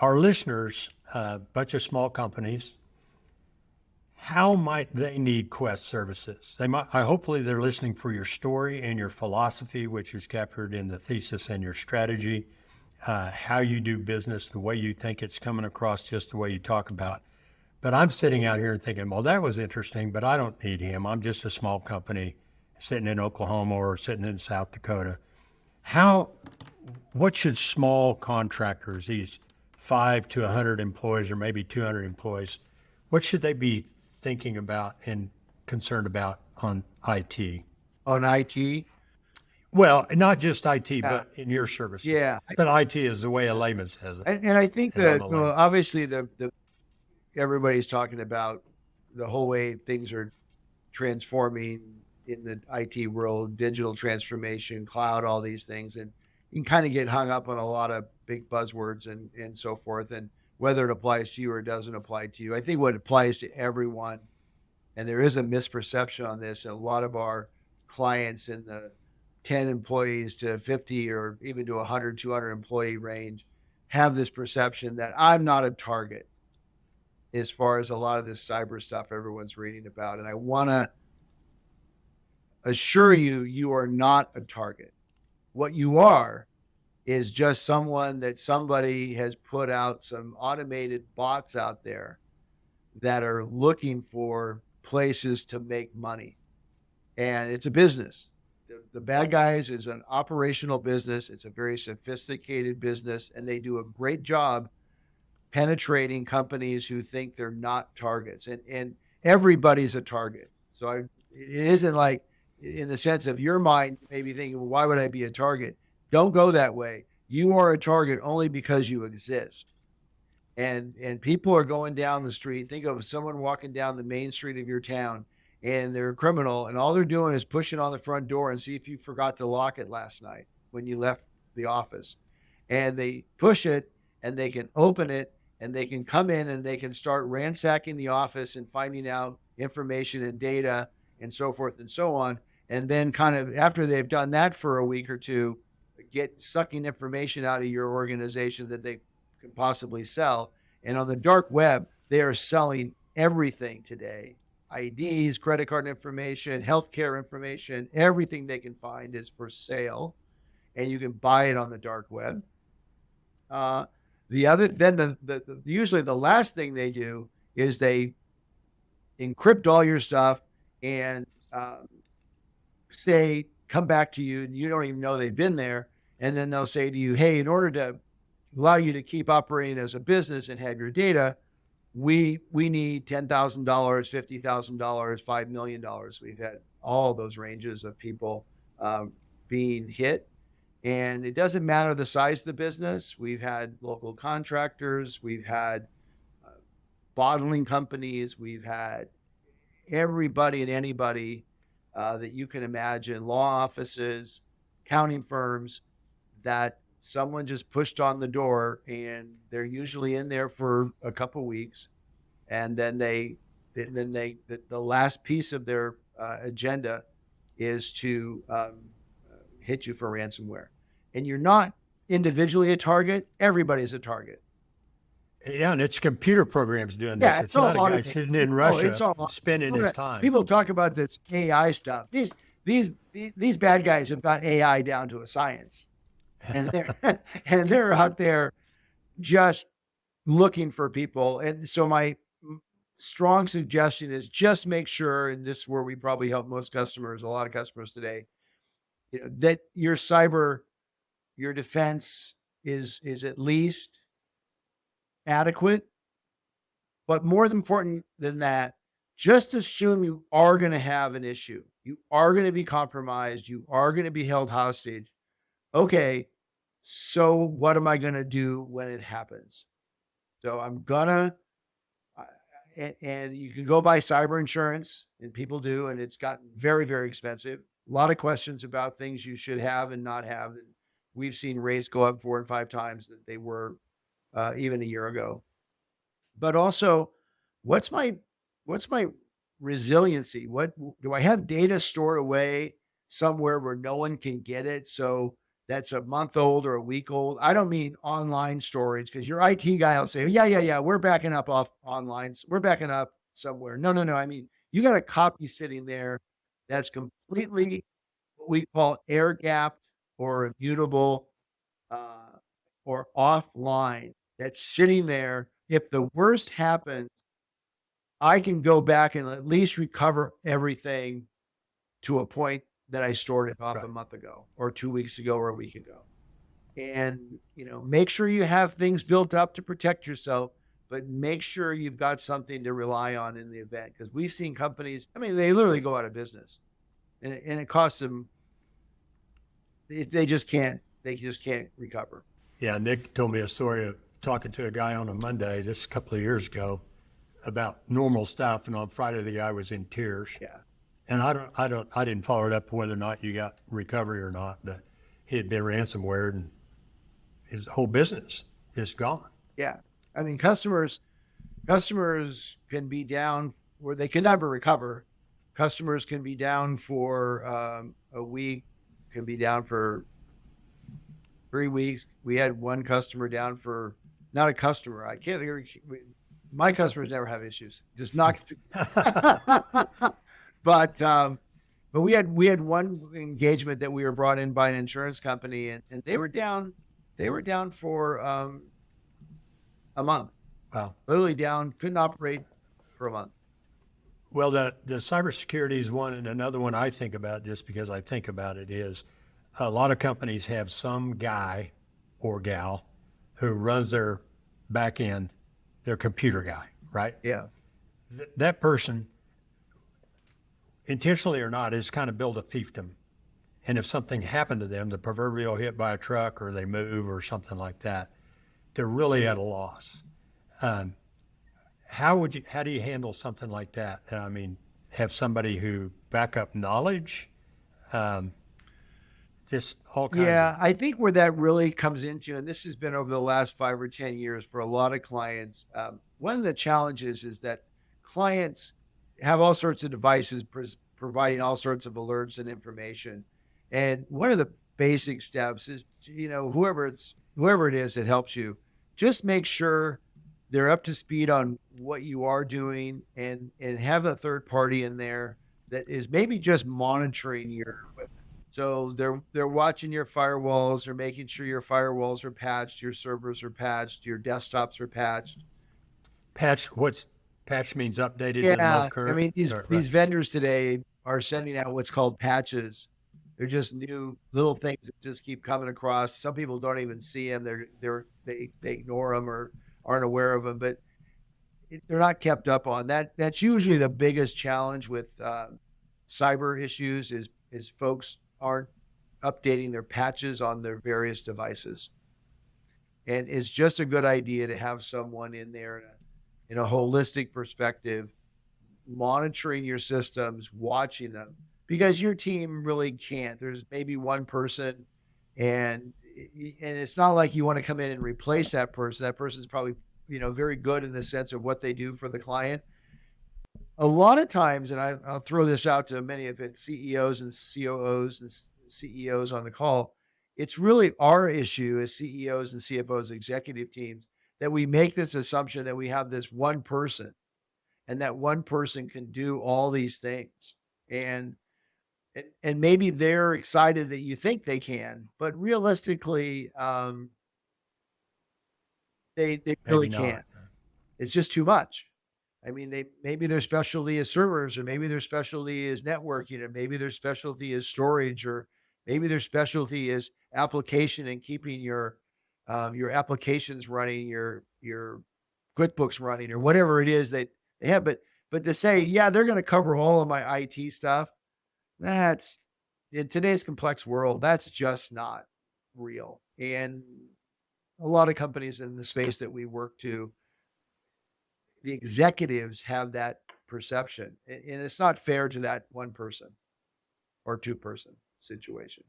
our listeners, a bunch of small companies, how might they need Quest services? They might, hopefully they're listening for your story and your philosophy, which is captured in the thesis and your strategy, how you do business, the way you think it's coming across, just the way you talk about. But I'm sitting out here and thinking, well, that was interesting, but I don't need him. I'm just a small company sitting in Oklahoma or sitting in South Dakota. How, what should small contractors, these 5 to 100 employees or maybe 200 employees, what should they be thinking about and concerned about on IT? On IT? Well, not just IT, Yeah. but in your services. Yeah. But IT is the way a layman says it. And I think And I'm that, a well, layman. obviously everybody's talking about the whole way things are transforming in the IT world, digital transformation, cloud, all these things. And you can kind of get hung up on a lot of big buzzwords and so forth, and whether it applies to you or doesn't apply to you. I think what applies to everyone, and there is a misperception on this, a lot of our clients in the 10 employees to 50 or even to 100, 200 employee range have this perception that I'm not a target as far as a lot of this cyber stuff everyone's reading about. And I want to assure you, you are not a target. What you are is just someone that somebody has put out some automated bots out there that are looking for places to make money. And it's a business. The bad guys is an operational business. It's a very sophisticated business, and they do a great job penetrating companies who think they're not targets. And everybody's a target. So it isn't like, in the sense of your mind, maybe thinking, well, why would I be a target? Don't go that way. You are a target only because you exist. And people are going down the street. Think of someone walking down the main street of your town, and they're a criminal, and all they're doing is pushing on the front door and see if you forgot to lock it last night when you left the office. And they push it, and they can open it, and they can come in and they can start ransacking the office and finding out information and data and so forth and so on. And then kind of after they've done that for a week or two, get sucking information out of your organization that they can possibly sell. And on the dark web, they are selling everything today. IDs, credit card information, healthcare information, everything they can find is for sale, and you can buy it on the dark web. Usually the last thing they do is they encrypt all your stuff and say, come back to you, and you don't even know they've been there. And then they'll say to you, hey, in order to allow you to keep operating as a business and have your data, we need $10,000, $50,000, $5 million. We've had all those ranges of people being hit. And it doesn't matter the size of the business. We've had local contractors. We've had bottling companies. We've had everybody and anybody that you can imagine, law offices, accounting firms, that someone just pushed on the door, and they're usually in there for a couple of weeks. And then the last piece of their agenda is to hit you for ransomware. And you're not individually a target. Everybody's a target. Yeah, and it's computer programs doing this. Yeah, it's not a guy sitting in Russia spending his time. People talk about this AI stuff. These bad guys have got AI down to a science, and they're out there just looking for people. And so my strong suggestion is just make sure, and this is where we probably help most customers, a lot of customers today, that your defense is at least adequate. But more important than that, just assume you are going to have an issue. You are going to be compromised. You are going to be held hostage. Okay, so what am I going to do when it happens? So I'm gonna, and you can go buy cyber insurance, and people do, and it's gotten very, very expensive. A lot of questions about things you should have and not have. And we've seen rates go up 4 and 5 times that they were even a year ago. But also, what's my resiliency? What do I have data stored away somewhere where no one can get it, so that's a month old or a week old. I don't mean online storage, because your IT guy will say, yeah, we're backing up off online. We're backing up somewhere. No. I mean, you got a copy sitting there that's completely what we call air gapped or immutable, uh, or offline, that's sitting there. If the worst happens, I can go back and at least recover everything to a point that I stored it off a Right. month ago or 2 weeks ago or a week ago. And, make sure you have things built up to protect yourself, but make sure you've got something to rely on in the event. Because we've seen companies, I mean, they literally go out of business, and it costs them, they just can't recover. Yeah, Nick told me a story of talking to a guy on a Monday, this a couple of years ago, about normal stuff, and on Friday the guy was in tears. Yeah. And I didn't follow it up whether or not you got recovery or not, but he had been ransomware and his whole business is gone. Yeah. I mean, customers can be down where they can never recover. Customers can be down for a week, can be down for 3 weeks. We had one customer down for, not a customer. I can't hear. My customers never have issues. Just not. But we had one engagement that we were brought in by an insurance company, and they were down. They were down for a month. Wow. Literally down. Couldn't operate for a month. Well, the cybersecurity is one, and another one I think about just because I think about it is a lot of companies have some guy or gal who runs their back end, their computer guy, right? Yeah. That person, intentionally or not, is kind of built a fiefdom. And if something happened to them, the proverbial hit by a truck or they move or something like that, they're really at a loss. How do you handle something like that? I mean, have somebody who backup knowledge, just all kinds Yeah, of. I think where that really comes into, and this has been over the last 5 or 10 years for a lot of clients, one of the challenges is that clients have all sorts of devices providing all sorts of alerts and information. And one of the basic steps is, whoever it is that helps you, just make sure they're up to speed on what you are doing, and have a third party in there that is maybe just monitoring your equipment. So they're watching your firewalls, they're making sure your firewalls are patched, your servers are patched, your desktops are patched. Patch means updated to the Yeah, most I current? mean, these Right. these vendors today are sending out what's called patches. They're just new little things that just keep coming across. Some people don't even see them. They ignore them or aren't aware of them, but they're not kept up on. That's usually the biggest challenge with cyber issues is folks aren't updating their patches on their various devices. And it's just a good idea to have someone in there in a holistic perspective, monitoring your systems, watching them, because your team really can't. There's maybe one person, and it's not like you want to come in and replace that person. That person's probably, very good in the sense of what they do for the client. A lot of times, and I'll throw this out to many of it, CEOs and COOs and CEOs on the call, it's really our issue as CEOs and CFOs, executive teams, that we make this assumption that we have this one person, and that one person can do all these things. And maybe they're excited that you think they can, but realistically, they really Maybe can't. not. It's just too much. I mean, maybe their specialty is servers, or maybe their specialty is networking, or maybe their specialty is storage, or maybe their specialty is application and keeping your applications running, your QuickBooks running, or whatever it is that they have. But to say, yeah, they're going to cover all of my IT stuff, that's, in today's complex world, that's just not real. And a lot of companies in the space that we work to, the executives have that perception, and it's not fair to that one person or two person situation.